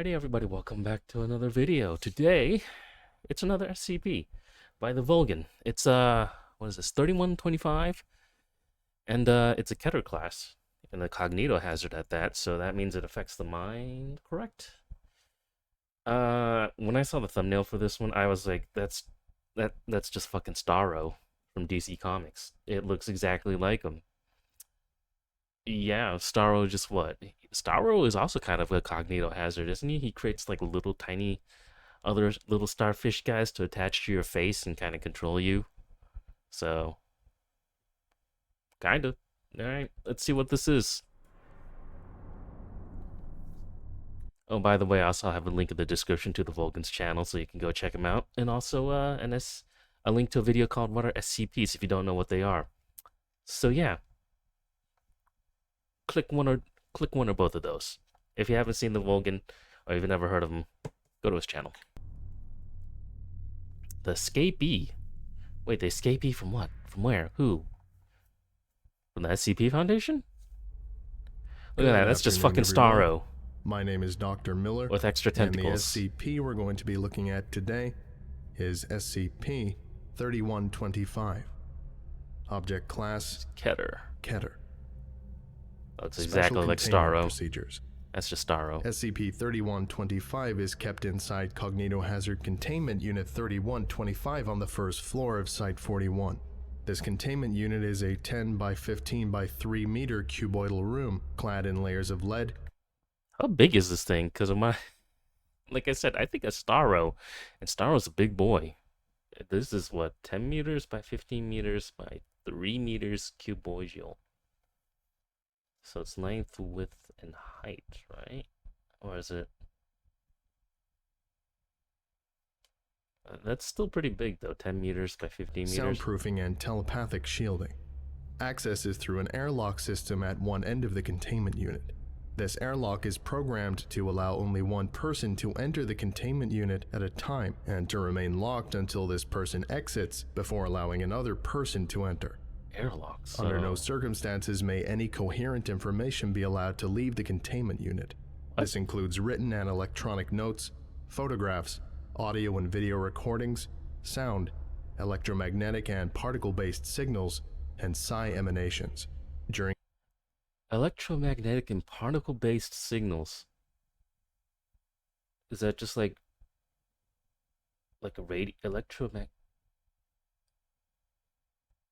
Alrighty, everybody, welcome back to another video. Today, it's another SCP by TheVolgun. It's what is this? 3125, and it's a Keter class and a cognito hazard at that. So that means it affects the mind, correct? When I saw the thumbnail for this one, I was like, that's just fucking Starro from DC Comics. It looks exactly like him. Yeah, Starro just what? Starro is also kind of a cognito hazard, isn't he? He creates like little tiny other little starfish guys to attach to your face and kind of control you. So, kind of. Alright, let's see what this is. Oh, by the way, I also have a link in the description to the Volgun's channel, so you can go check him out. And also a link to a video called What Are SCPs if you don't know what they are. So yeah. Click one or both of those. If you haven't seen the Volgun or you've never heard of him, go to his channel. The escapee. Wait, the escapee from what? From where? Who? From the SCP Foundation? Look at that, that's just fucking Starro. My name is Dr. Miller. With extra tentacles. And the SCP we're going to be looking at today is SCP-3125. Object class Keter. Keter. That's exactly like Starro. Procedures. That's just Starro. SCP-3125 is kept inside Cognitohazard Containment Unit 3125 on the first floor of Site-41. This containment unit is a 10 by 15 by 3 meter cuboidal room clad in layers of lead. How big is this thing? Because of my... Like I said, I think of Starro, and Starro's a big boy. This is what, 10 meters by 15 meters by 3 meters cuboidal. So it's length, width, and height, right? Or is it... that's still pretty big, though. 10 meters by 15 meters. Soundproofing and telepathic shielding. Access is through an airlock system at one end of the containment unit. This airlock is programmed to allow only one person to enter the containment unit at a time and to remain locked until this person exits before allowing another person to enter. Airlocks. Under no circumstances may any coherent information be allowed to leave the containment unit. What? This includes written and electronic notes, photographs, audio and video recordings, sound, electromagnetic and particle-based signals, and psi emanations. During Electromagnetic and particle-based signals. Is that just like a radio?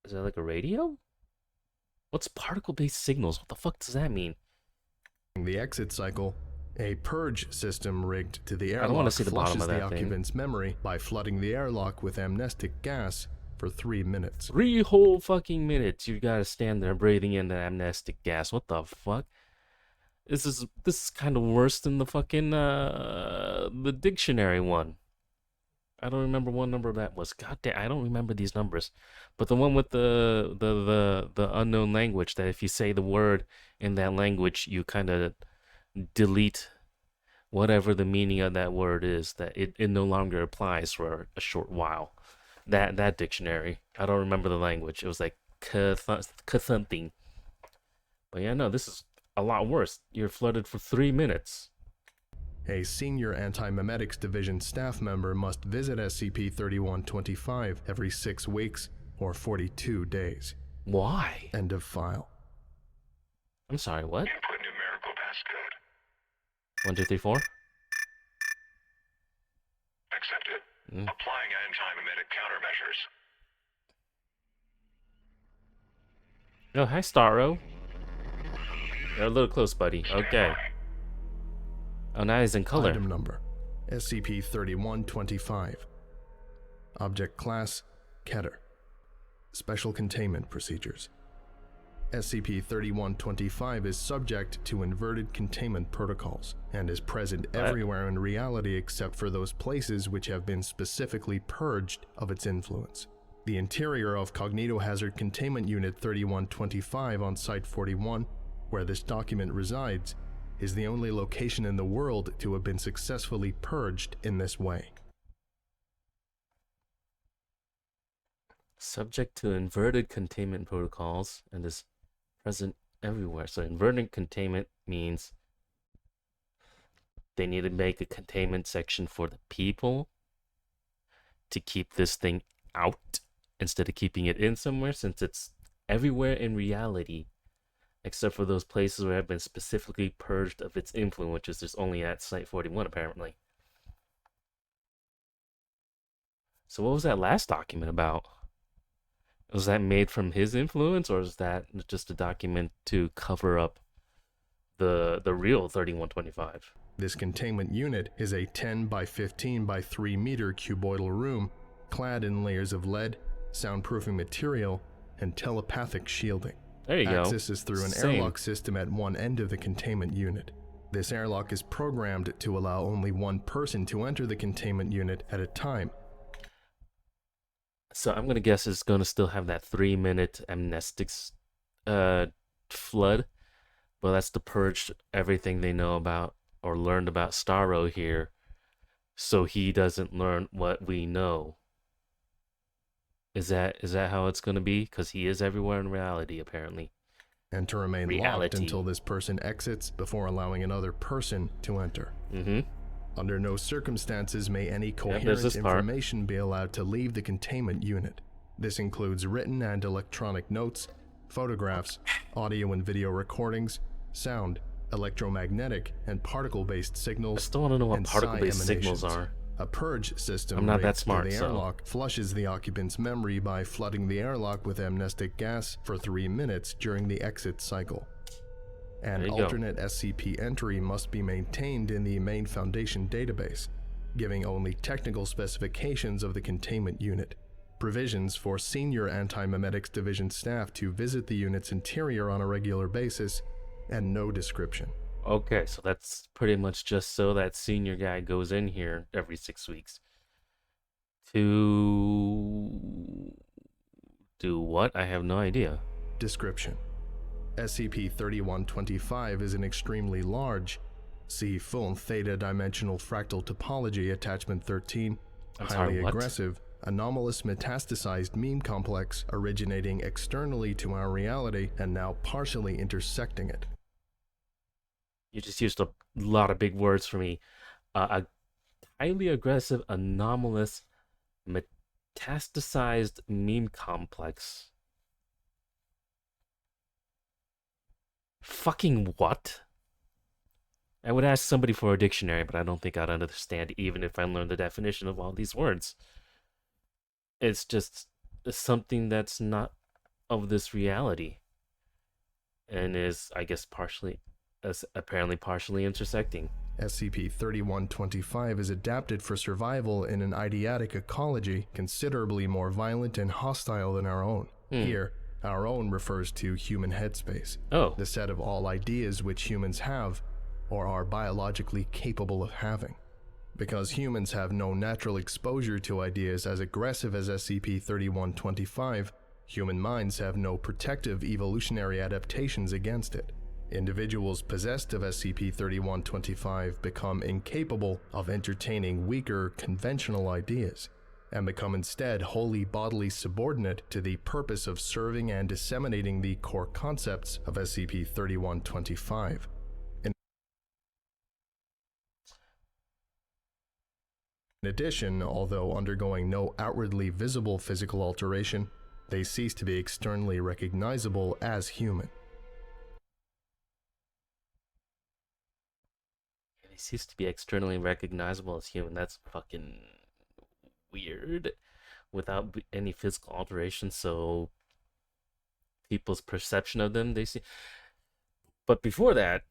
Is that like a radio? What's particle-based signals? What the fuck does that mean? The exit cycle, a purge system rigged to the airlock I don't want to see the bottom of that the occupant's memory by flooding the airlock with amnestic gas for 3 minutes. 3 whole fucking minutes. You gotta stand there breathing in the amnestic gas. What the fuck? This is kind of worse than the fucking the dictionary one. I don't remember what number that was. God damn, I don't remember these numbers. But the one with the unknown language, that if you say the word in that language, you kind of delete whatever the meaning of that word is, that it no longer applies for a short while. That dictionary. I don't remember the language. It was like something. But yeah, no, this is a lot worse. You're flooded for 3 minutes. A senior Anti-Memetics Division staff member must visit SCP-3125 every 6 weeks or 42 days. Why? End of file. I'm sorry, what? Input numerical passcode. 1, 2, 3, 4? Accepted. Applying anti-memetic countermeasures. Oh, hi, Starro. You're a little close, buddy. Okay. Oh, now he's in color. Item number, SCP-3125. Object class, Keter. Special containment procedures. SCP-3125 is subject to inverted containment protocols and is present everywhere in reality except for those places which have been specifically purged of its influence. The interior of Cognitohazard Containment Unit 3125 on Site-41, where this document resides, is the only location in the world to have been successfully purged in this way. Subject to inverted containment protocols and is present everywhere. So inverted containment means they need to make a containment section for the people to keep this thing out instead of keeping it in somewhere, since it's everywhere in reality except for those places where it have been specifically purged of its influence, which is just only at Site 41 apparently. So what was that last document about? Was that made from his influence, or is that just a document to cover up the real 3125? This containment unit is a 10 by 15 by 3 meter cuboidal room clad in layers of lead, soundproofing material, and telepathic shielding. There you go. Access is through an airlock system at one end of the containment unit. This airlock is programmed to allow only one person to enter the containment unit at a time. So I'm gonna guess it's gonna still have that 3-minute amnestics flood, but that's to purge everything they know about or learned about Starro here, so he doesn't learn what we know. Is that how it's gonna be? Because he is everywhere in reality, apparently. And to remain locked until this person exits before allowing another person to enter. Under no circumstances may any coherent information be allowed to leave the containment unit. This includes written and electronic notes, photographs, audio and video recordings, sound, electromagnetic and particle-based signals, I still want to know what particle-based signals are. A purge system I'm not that smart, the airlock flushes the occupant's memory by flooding the airlock with amnestic gas for 3 minutes during the exit cycle. An alternate SCP entry must be maintained in the main Foundation database, giving only technical specifications of the containment unit, provisions for senior Anti-Memetics Division staff to visit the unit's interior on a regular basis, and no description. Okay, so that's pretty much just so that senior guy goes in here every 6 weeks. To do what? I have no idea. Description. SCP-3125 is an extremely large, see full theta dimensional fractal topology attachment 13, highly aggressive, anomalous metastasized meme complex originating externally to our reality and now partially intersecting it. You just used a lot of big words for me. A highly aggressive, anomalous, metastasized meme complex. Fucking what? I would ask somebody for a dictionary, but I don't think I'd understand even if I learned the definition of all these words. It's just something that's not of this reality. And is, I guess, apparently partially intersecting. SCP-3125 is adapted for survival in an ideatic ecology considerably more violent and hostile than our own. Here, our own refers to human headspace, the set of all ideas which humans have or are biologically capable of having. Because humans have no natural exposure to ideas as aggressive as SCP-3125, human minds have no protective evolutionary adaptations against it. Individuals possessed of SCP-3125 become incapable of entertaining weaker, conventional ideas, and become instead wholly bodily subordinate to the purpose of serving and disseminating the core concepts of SCP-3125. In addition, although undergoing no outwardly visible physical alteration, they cease to be externally recognizable as human. They cease to be externally recognizable as human. That's fucking weird. Without any physical alteration, so people's perception of them, they see. But before that,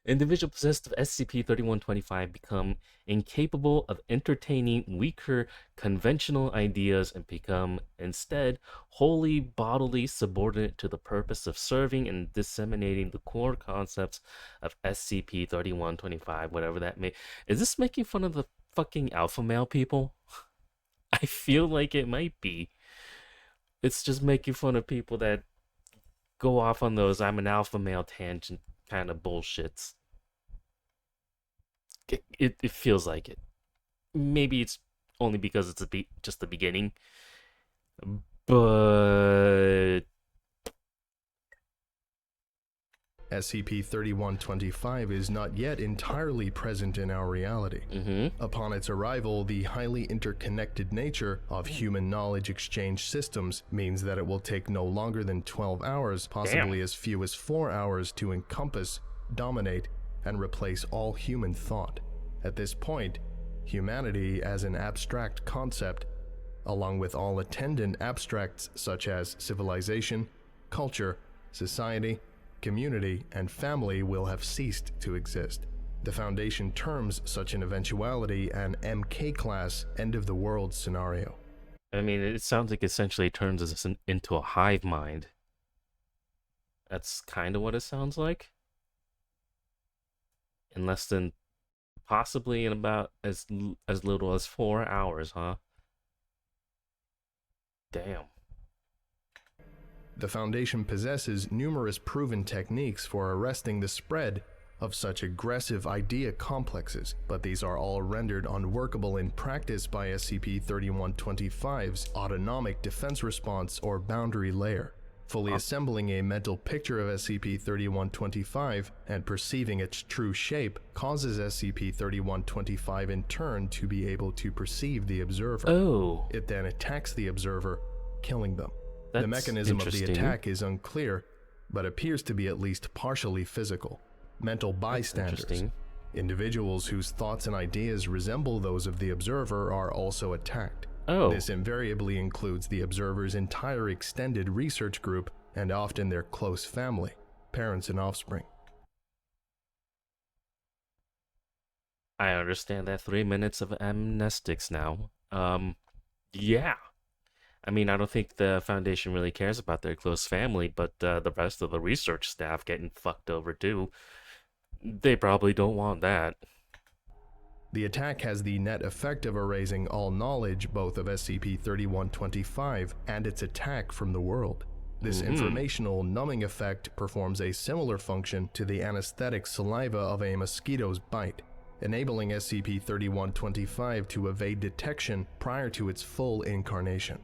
individuals possessed of SCP-3125 become incapable of entertaining weaker conventional ideas and become instead wholly bodily subordinate to the purpose of serving and disseminating the core concepts of SCP-3125, whatever that may. Is this making fun of the fucking alpha male people? I feel like it might be. It's just making fun of people that go off on those I'm an alpha male tangent kind of bullshits. It feels like it. Maybe it's only because it's just the beginning, but SCP-3125 is not yet entirely present in our reality. Upon its arrival, the highly interconnected nature of human knowledge exchange systems means that it will take no longer than 12 hours, possibly as few as 4 hours, to encompass, dominate, and replace all human thought. At this point, humanity as an abstract concept, along with all attendant abstracts such as civilization, culture, society, community, and family, will have ceased to exist. The Foundation terms such an eventuality an MK-class end-of-the-world scenario. I mean, it sounds like essentially turns us into a hive mind. That's kind of what it sounds like. In less than, possibly in about as little as 4 hours, huh? Damn. The Foundation possesses numerous proven techniques for arresting the spread of such aggressive idea complexes, but these are all rendered unworkable in practice by SCP-3125's autonomic defense response or boundary layer. Fully assembling a mental picture of SCP-3125 and perceiving its true shape causes SCP-3125 in turn to be able to perceive the observer. Oh. It then attacks the observer, killing them. That's the mechanism of the interesting. attack is unclear, but appears to be at least partially physical. Mental bystanders, individuals whose thoughts and ideas resemble those of the observer, are also attacked. Oh. This invariably includes the observer's entire extended research group and often their close family, parents and offspring. I understand that 3 minutes of amnestics now. Yeah. I mean, I don't think the Foundation really cares about their close family, but the rest of the research staff getting fucked over too. They probably don't want that. The attack has the net effect of erasing all knowledge both of SCP-3125 and its attack from the world. This informational numbing effect performs a similar function to the anesthetic saliva of a mosquito's bite, enabling SCP-3125 to evade detection prior to its full incarnation.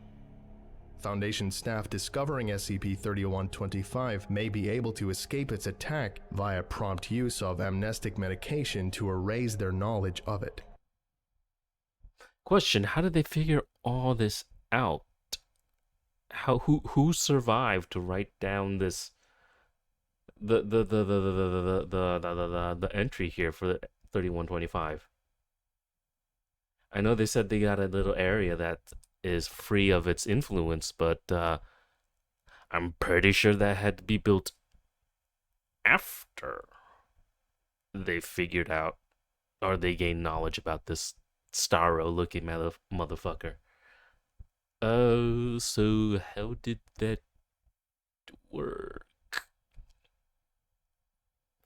Foundation staff discovering SCP-3125 may be able to escape its attack via prompt use of amnestic medication to erase their knowledge of it. Question: how did they figure all this out? Who survived to write down this the entry here for the 3125? I know they said they got a little area that is free of its influence, but I'm pretty sure that had to be built after they figured out or they gained knowledge about this Starro looking motherfucker. Oh, so how did that work?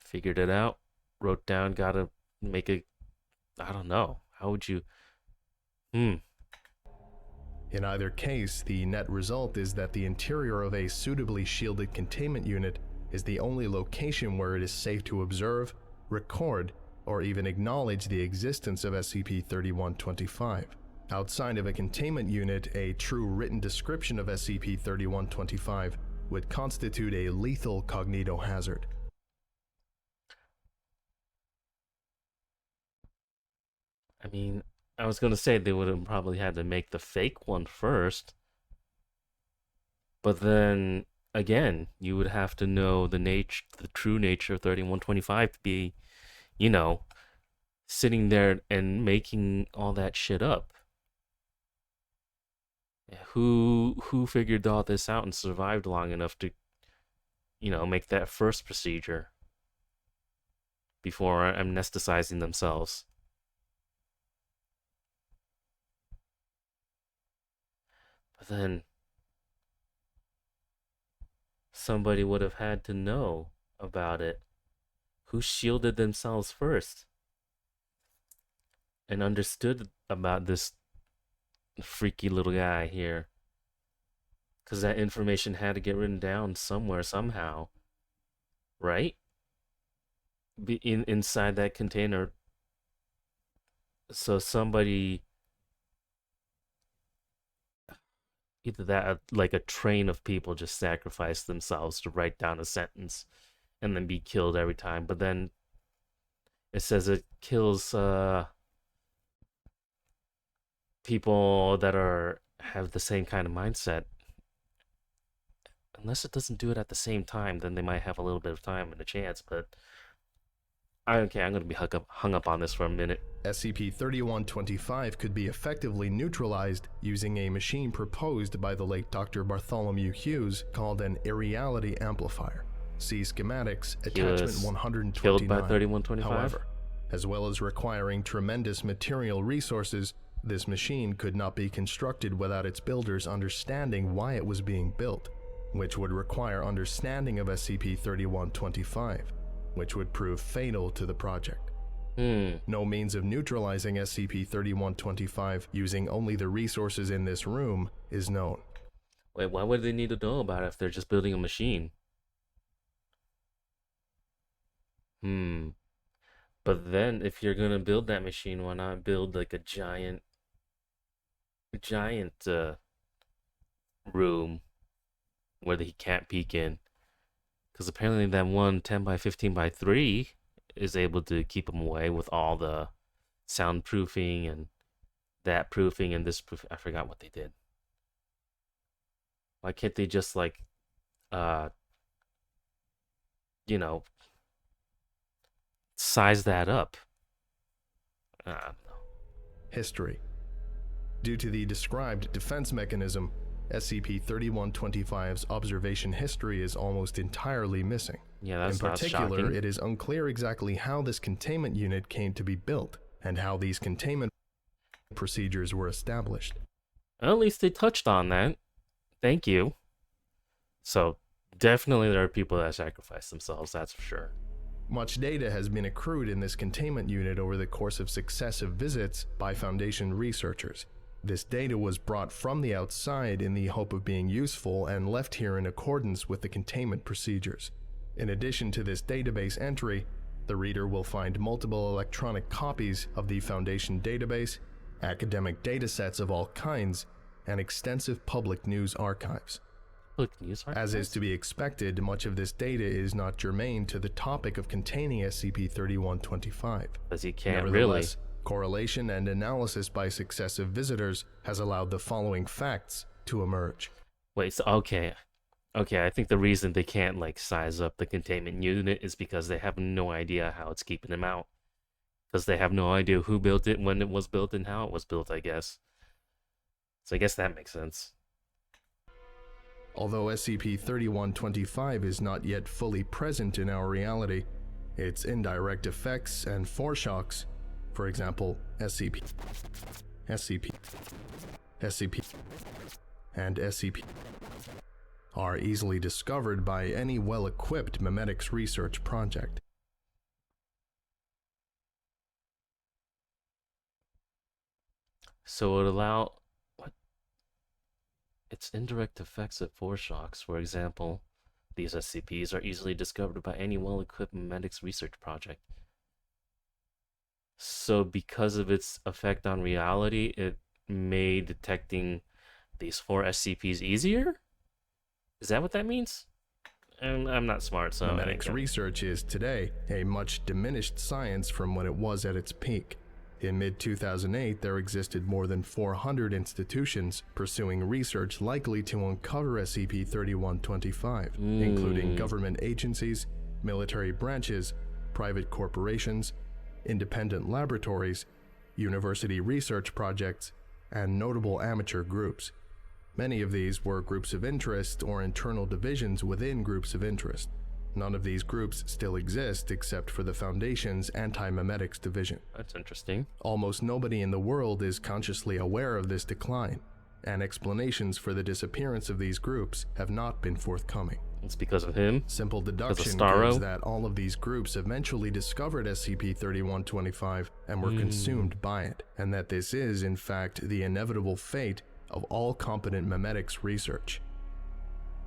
Figured it out, wrote down, gotta make a, I don't know, how would you, In either case, the net result is that the interior of a suitably shielded containment unit is the only location where it is safe to observe, record, or even acknowledge the existence of SCP-3125. Outside of a containment unit, a true written description of SCP-3125 would constitute a lethal cognitohazard. I mean, I was gonna say they would have probably had to make the fake one first. But then, again, you would have to know the true nature of 3125 to be, you know, sitting there and making all that shit up. Who figured all this out and survived long enough to, you know, make that first procedure before amnesticizing themselves? But then somebody would have had to know about it. Who shielded themselves first and understood about this freaky little guy here? Because that information had to get written down somewhere, somehow. Right? Inside that container. So somebody, either that, like a train of people just sacrificed themselves to write down a sentence and then be killed every time. But then it says it kills people that have the same kind of mindset. Unless it doesn't do it at the same time, then they might have a little bit of time and a chance. But okay, I'm gonna be hung up on this for a minute. SCP-3125 could be effectively neutralized using a machine proposed by the late Dr. Bartholomew Hughes called an irreality amplifier. See schematics, attachment 129. Killed by 3125? However, as well as requiring tremendous material resources, this machine could not be constructed without its builders understanding why it was being built, which would require understanding of SCP-3125, which would prove fatal to the project. No means of neutralizing SCP-3125 using only the resources in this room is known. Wait, why would they need to know about it if they're just building a machine? But then, if you're gonna build that machine, why not build like a giant room where he can't peek in? Because apparently that one 10 by 15 by 3 is able to keep him away with all the soundproofing and that proofing and this proof. I forgot what they did. Why can't they just like, you know, size that up? I don't know. History. Due to the described defense mechanism, SCP-3125's observation history is almost entirely missing. Yeah, that's In particular, shocking. it is unclear exactly how this containment unit came to be built and how these containment procedures were established. At least they touched on that. Thank you. So, definitely there are people that sacrifice themselves, that's for sure. Much data has been accrued in this containment unit over the course of successive visits by Foundation researchers. This data was brought from the outside in the hope of being useful and left here in accordance with the containment procedures. In addition to this database entry, the reader will find multiple electronic copies of the Foundation database, academic datasets of all kinds, and extensive public news archives. As is to be expected, much of this data is not germane to the topic of containing SCP-3125. Because you can't Nevertheless, correlation and analysis by successive visitors has allowed the following facts to emerge. Wait, so okay, I think the reason they can't like size up the containment unit is because they have no idea how it's keeping them out. Because they have no idea who built it, when it was built, and how it was built, I guess. So I guess that makes sense. Although SCP-3125 is not yet fully present in our reality, its indirect effects and foreshocks, for example, SCP, and SCP, are easily discovered by any well-equipped memetics research project. So it allow what? Its indirect effects of foreshocks, for example, these SCPs are easily discovered by any well-equipped memetics research project. So because of its effect on reality, it made detecting these 4 SCPs easier? Is that what that means? I'm not smart, so Memetics research is today a much diminished science from when it was at its peak. In mid-2008, there existed more than 400 institutions pursuing research likely to uncover SCP-3125, including government agencies, military branches, private corporations, independent laboratories, university research projects, and notable amateur groups. Many of these were groups of interest or internal divisions within groups of interest. None of these groups still exist except for the Foundation's Anti-Memetics Division. That's interesting. Almost nobody in the world is consciously aware of this decline, and explanations for the disappearance of these groups have not been forthcoming. It's because of him? Simple deduction Starro? gives that all of these groups eventually discovered SCP-3125 and were consumed by it, and that this is, in fact, the inevitable fate of all competent memetics research.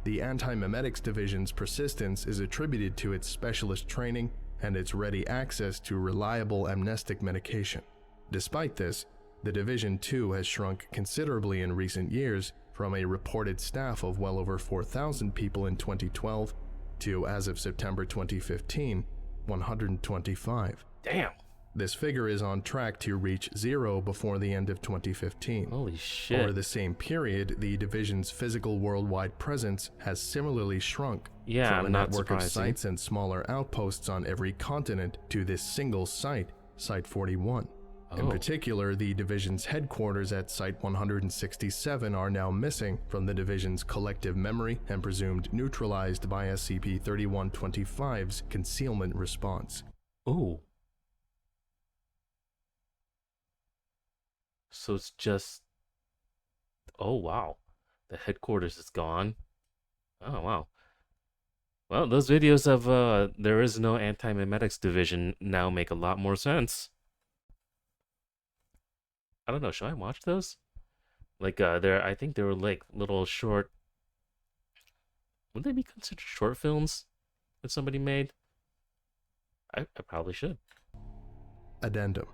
The Anti-Memetics Division's persistence is attributed to its specialist training and its ready access to reliable amnestic medication. Despite this, the Division too has shrunk considerably in recent years, from a reported staff of well over 4,000 people in 2012 to, as of September 2015, 125. Damn. This figure is on track to reach 0 before the end of 2015. Holy shit. Over the same period, the division's physical worldwide presence has similarly shrunk, Yeah, from a not network of surprising. sites and smaller outposts on every continent to this single site, Site 41. In Oh. particular, the division's headquarters at Site 167 are now missing from the division's collective memory and presumed neutralized by SCP-3125's concealment response. Ooh. So it's just... Oh, wow. The headquarters is gone. Oh, wow. Well, those videos of there is no anti-memetics division now make a lot more sense. I don't know, should I watch those? Like, I think they were like little short... Would they be considered short films that somebody made? I probably should. Addendum.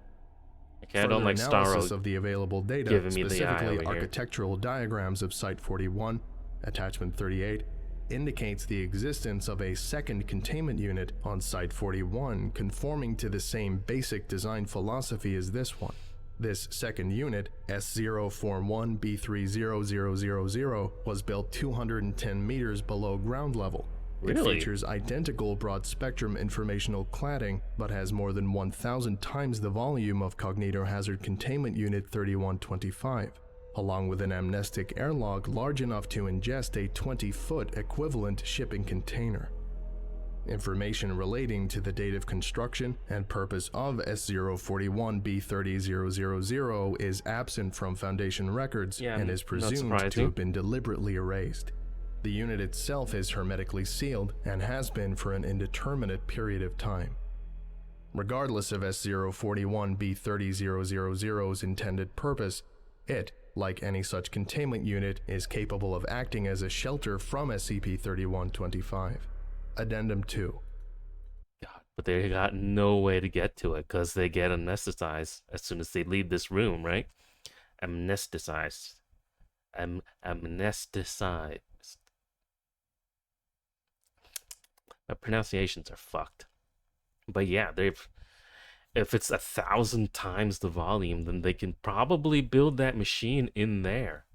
Okay, I don't like analysis Starro of the available data, giving me the eye specifically over here. architectural diagrams of Site 41, Attachment 38, indicates the existence of a second containment unit on Site 41 conforming to the same basic design philosophy as this one. This second unit, S041B30000, was built 210 meters below ground level. Really? It features identical broad-spectrum informational cladding, but has more than 1,000 times the volume of Cognitohazard Containment Unit 3125, along with an amnestic airlock large enough to ingest a 20-foot equivalent shipping container. Information relating to the date of construction and purpose of S041B30000 is absent from Foundation records and is presumed to have been deliberately erased. The unit itself is hermetically sealed and has been for an indeterminate period of time. Regardless of S041B30000's intended purpose, it, like any such containment unit, is capable of acting as a shelter from SCP-3125. Addendum 2. God, but they got no way to get to it because they get amnesticized as soon as they leave this room, right? Amnesticized. Amnesticized. My pronunciations are fucked. But yeah, if it's 1,000 times the volume, then they can probably build that machine in there.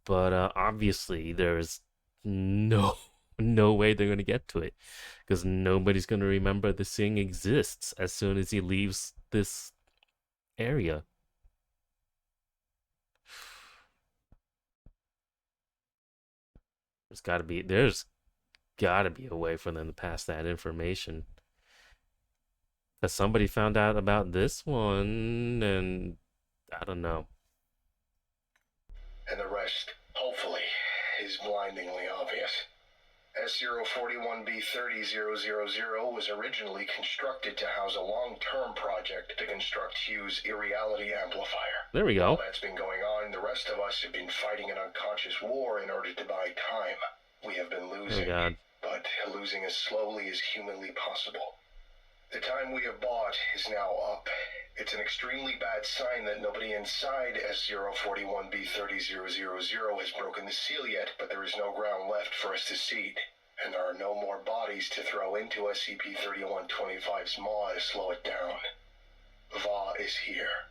But obviously, there's no way they're going to get to it. Because nobody's going to remember this thing exists as soon as he leaves this area. There's got to be a way for them to pass that information. Because somebody found out about this one, and I don't know. And the rest, hopefully, is blindingly obvious. S041B30000 was originally constructed to house a long-term project to construct Hugh's irreality amplifier. There we go. While that's been going on, the rest of us have been fighting an unconscious war in order to buy time. We have been losing, Oh God. but losing as slowly as humanly possible. The time we have bought is now up. It's an extremely bad sign that nobody inside S041B30000 has broken the seal yet, but there is no ground left for us to seed. And there are no more bodies to throw into SCP-3125's maw to slow it down. Va is here.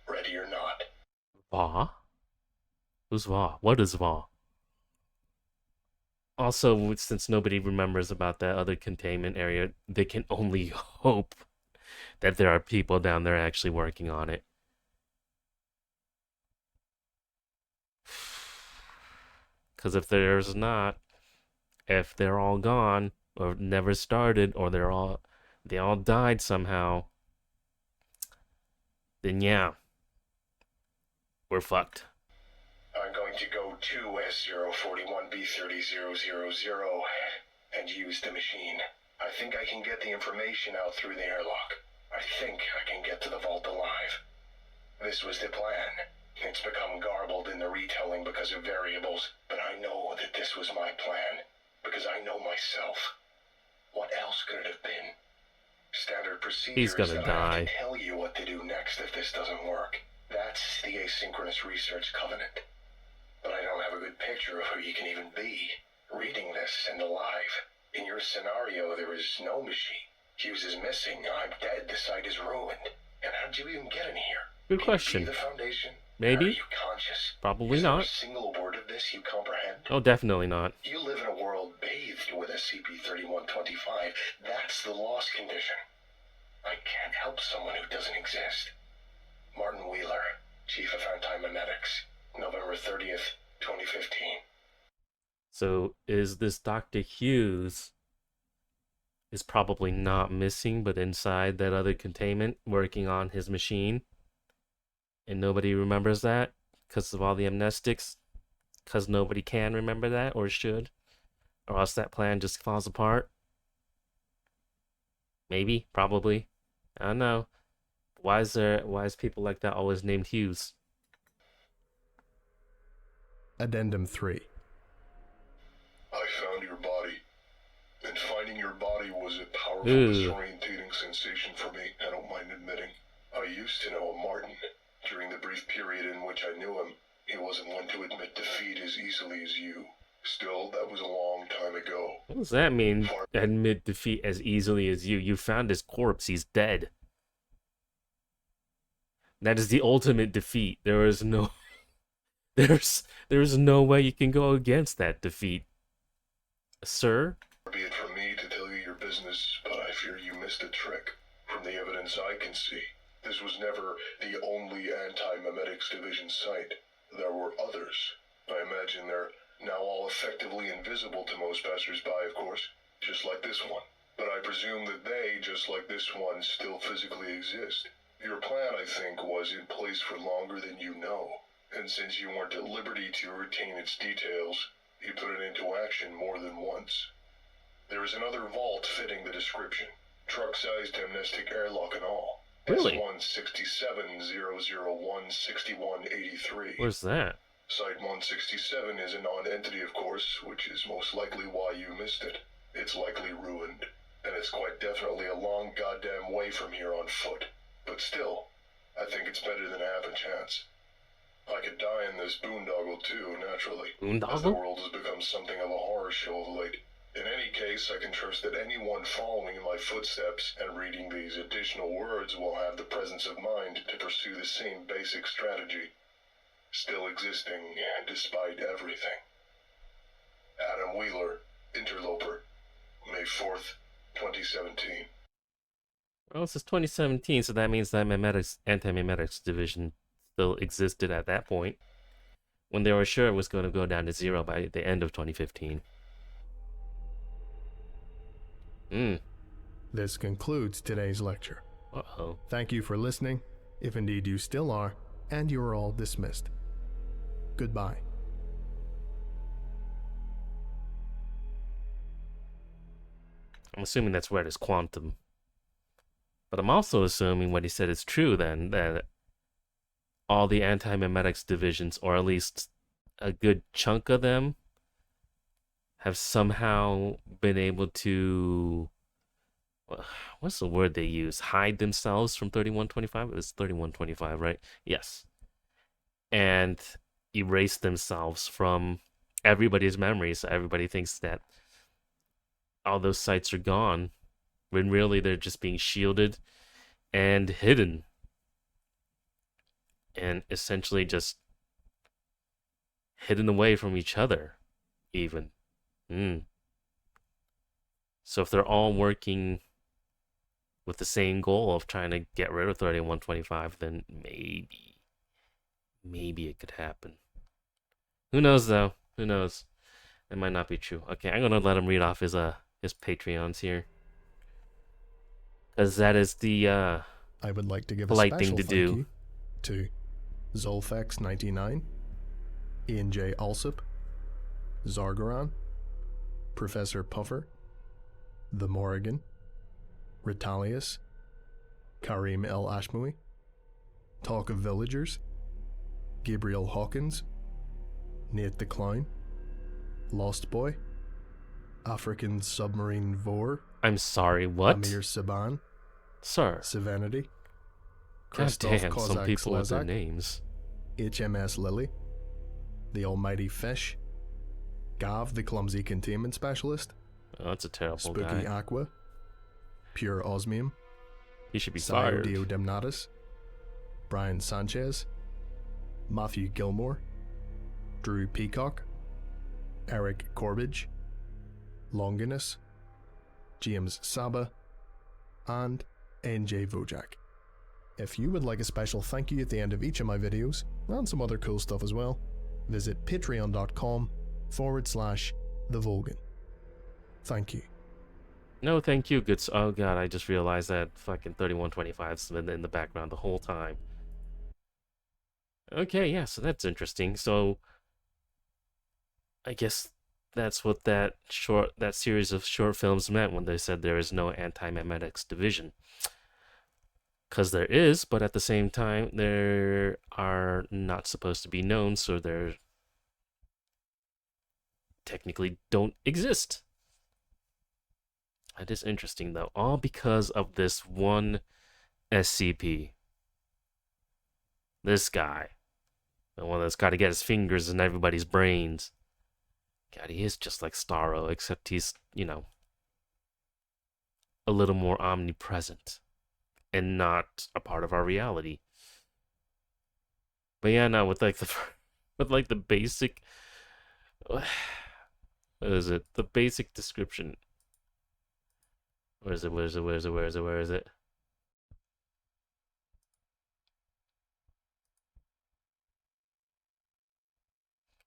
Ready or not. Va? Who's Va? What is Va? Also, since nobody remembers about that other containment area, they can only hope that there are people down there actually working on it. Because if there's not, if they're all gone, or never started, or they all died somehow, then yeah, we're fucked. I'm going to go to S041B30000 and use the machine. I think I can get the information out through the airlock. I think I can get to the vault alive. This was the plan. It's become garbled in the retelling because of variables, but I know that this was my plan, because I know myself. What else could it have been? Standard procedure He's gonna is that I die. have to tell you what to do next if this doesn't work. That's the Asynchronous Research Covenant. But I don't have a good picture of who you can even be. reading this and alive. In your scenario, there is no machine. Hughes is missing. I'm dead. The site is ruined. And how'd you even get in here? Good Can question. you be the Foundation? Maybe. Are you conscious? Probably Is there not. a single word of this you comprehend? Oh, definitely not. You live in a world bathed with SCP-3125. That's the lost condition. I can't help someone who doesn't exist. Martin Wheeler, Chief of Anti-Memetics, November 30th, 2015. So is this Dr. Hughes is probably not missing, but inside that other containment working on his machine? And nobody remembers that because of all the amnestics? Because nobody can remember that or should? Or else that plan just falls apart? Maybe, probably. I don't know. Why is people like that always named Hughes? Addendum 3. I found your body, and finding your body was a powerful, Ew. disorientating sensation for me, I don't mind admitting. I used to know Martin. During the brief period in which I knew him, he wasn't one to admit defeat as easily as you. Still, that was a long time ago. What does that mean? Admit defeat as easily as you? You found his corpse. He's dead. That is the ultimate defeat. There is no... There's no way you can go against that defeat. Sir? Be it from me to tell you your business, but I fear you missed a trick. From the evidence I can see, this was never the only Anti-Memetics Division site. There were others. I imagine they're now all effectively invisible to most passers-by, of course, just like this one. But I presume that they, just like this one, still physically exist. Your plan, I think, was in place for longer than you know. And since you weren't at liberty to retain its details, you put it into action more than once. There is another vault fitting the description. Truck-sized amnestic airlock and all. Really? S167-001-6183. Where's that? Site 167 is a non-entity, of course, which is most likely why you missed it. It's likely ruined, and it's quite definitely a long goddamn way from here on foot. But still, I think it's better than half a chance. I could die in this boondoggle too, naturally. As the Boondoggle? world has become something of a horror show of late. In any case, I can trust that anyone following in my footsteps and reading these additional words will have the presence of mind to pursue the same basic strategy. Still existing despite everything. Adam Wheeler, Interloper, May 4th, 2017. Well, this is 2017, so that means that anti-memetics division still existed at that point, when they were sure it was going to go down to 0 by the end of 2015. This concludes today's lecture. Uh-oh. Thank you for listening, if indeed you still are, and you are all dismissed. Goodbye. I'm assuming that's where it is quantum. But I'm also assuming what he said is true then, that all the anti-memetics divisions, or at least a good chunk of them, have somehow been able to... What's the word they use? Hide themselves from 3125? It was 3125, right? Yes. And erase themselves from everybody's memories. So everybody thinks that all those sites are gone, when really they're just being shielded and hidden. And essentially just hidden away from each other, even. So if they're all working with the same goal of trying to get rid of 3125, then maybe it could happen. Who knows, though? Who knows? It might not be true. Okay, I'm gonna let him read off his Patreons here, because that is the I would like to give a polite special thing to thank do. you to Zolfex99, Ian J. Alsop, Zargaron, Professor Puffer, The Morrigan, Ritalius, Karim El Ashmoui, Talk of Villagers, Gabriel Hawkins, Nate the Clown, Lost Boy, African Submarine Vor, I'm sorry, what? Amir Saban, Sir. Savanity, God Christoph damn, some Kozak people with their Slezak, names. HMS Lily, The Almighty Fish, Gav, the clumsy containment specialist, Oh, that's a terrible Spooky guy. Aqua, Pure Osmium, He should be Sio fired. Demnatus, Brian Sanchez, Matthew Gilmore, Drew Peacock, Eric Corbidge, Longinus, James Saba, and NJ Vojak. If you would like a special thank you at the end of each of my videos, and some other cool stuff as well, visit patreon.com/TheVolgun. Thank you. No, thank you. Good. Oh god, I just realized that fucking 3125's been in the background the whole time. Okay, yeah, so that's interesting. So I guess that's what that series of short films meant when they said there is no anti-memetics division. Because there is, but at the same time, there are not supposed to be known, so they're technically don't exist. That is interesting, though. All because of this one SCP. This guy. The one that's got to get his fingers in everybody's brains. God, he is just like Starro, except he's, you know, a little more omnipresent and not a part of our reality. But yeah, no, with like the basic, what is it? The basic description. Where is it?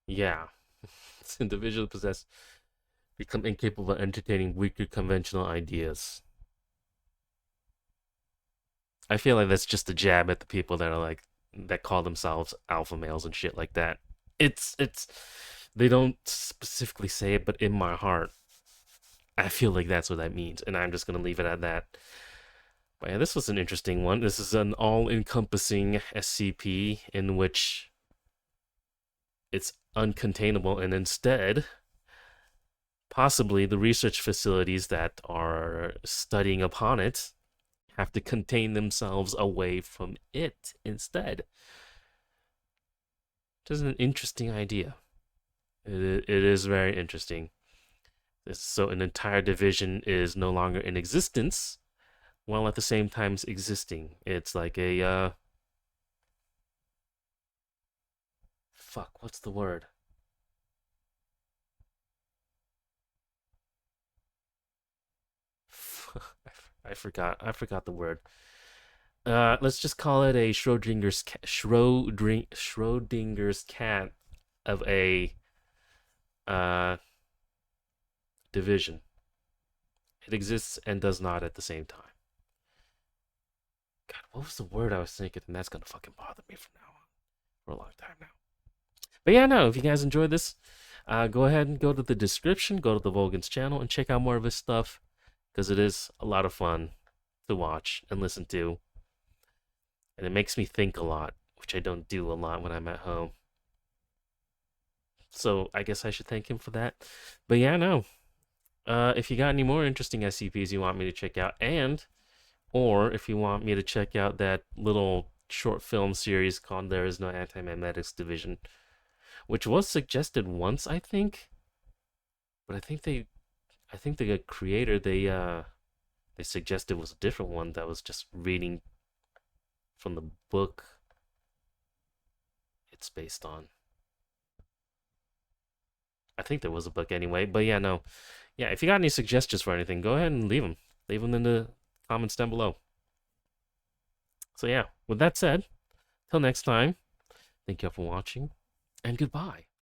Yeah. This individual possess become incapable of entertaining weaker conventional ideas. I feel like that's just a jab at the people that are like that call themselves alpha males and shit like that. It's they don't specifically say it, but in my heart, I feel like that's what that means, and I'm just gonna leave it at that. But yeah, this was an interesting one. This is an all-encompassing SCP in which it's uncontainable, and instead, possibly the research facilities that are studying upon it have to contain themselves away from it instead. Which is an interesting idea. It is very interesting. So an entire division is no longer in existence, while at the same time existing. It's like a fuck, what's the word? I forgot the word. Let's just call it a Schrodinger's cat of a division. It exists and does not at the same time. God, what was the word I was thinking? And that's gonna fucking bother me from now on for a long time now. But yeah, no, if you guys enjoyed this, go ahead and go to the description, go to the Volgun's channel, and check out more of his stuff, because it is a lot of fun to watch and listen to. And it makes me think a lot, which I don't do a lot when I'm at home. So I guess I should thank him for that. But yeah, no. If you got any more interesting SCPs you want me to check out, or if you want me to check out that little short film series called There Is No Anti-Memetics Division, which was suggested once, I think. But I think the creator, they suggested was a different one that was just reading from the book it's based on. I think there was a book anyway, but yeah, no. Yeah, if you got any suggestions for anything, go ahead and leave them. Leave them in the comments down below. So yeah, with that said, till next time, thank you all for watching, and goodbye.